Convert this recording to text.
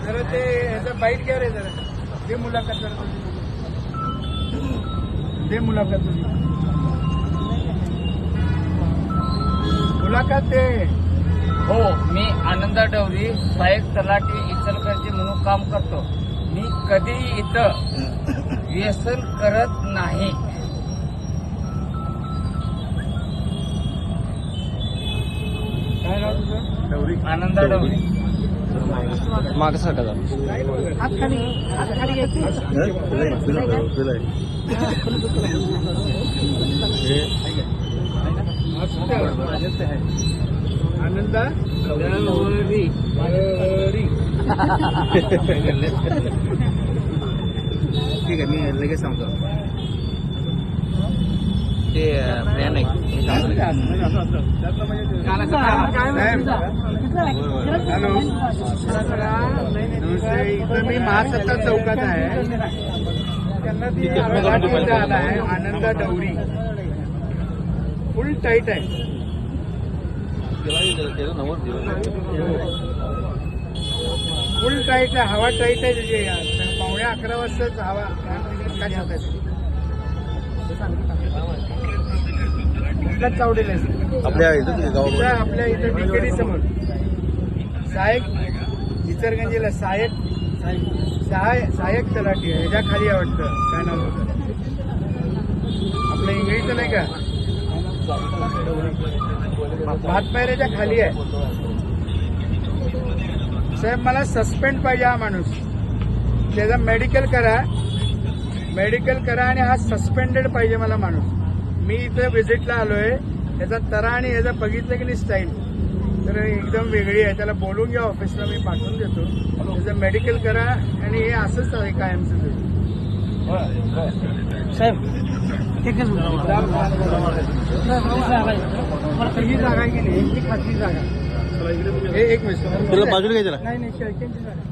जरा ते ह्याचा बाईट घ्या रे जरा. दे मुलाखत जरा. दे मुलाखत तुझी. मुलाखत दे. हो, मी आनंद डवरी, सहाय्यक तलाठी इचलकरंजी म्हणून काम करतो. मी कधीही इथं व्यसन करत नाही. काय नाव तुझं? डवरी. आनंद डवरी. माग सारखा झाला. हात खाली. हात खाली घ्यायची. आनंद डवरी. ठीक आहे, मी लगेच सांगतो. ते प्लॅन आहे. हॅलो, इथं मी महासत्ता चौकात आहे. त्यांना ती इथं आला आहे. आनंद डवरी फुल टाईट आहे. फुल टाईट आहे. हवा टाईट आहे त्याची. 11:15 वाजताच हवा काय सांगताय. चावडेल आपल्या इथं आपल्या इथं डिकेडी समोर सहाय्यक इचलकरंजीला सहाय्यक तलाठी आहे. ह्याच्या खाली आवडतं. काय नाव होतं आपलं इंग्रजीचं नाही का. भातपायऱ्याच्या खाली आहे. साहेब मला सस्पेंड पाहिजे हा माणूस. त्याचं मेडिकल करा आणि हा सस्पेंडेड पाहिजे मला माणूस. मी इथं व्हिजिटला आलोय. याचा तरा आणि याचा बघितलं की नाही स्टाईल तर एकदम वेगळी आहे. त्याला बोलून घ्या ऑफिसला. मी पाठवून देतो. त्याचं मेडिकल करा आणि हे असंच आहे कायमचं. साहेब एकच ही जागा आहे की नाही. ही खासगी जागा. एक मिनिट बाजूला घ्यायचं. नाही शेळक्यांची जागा.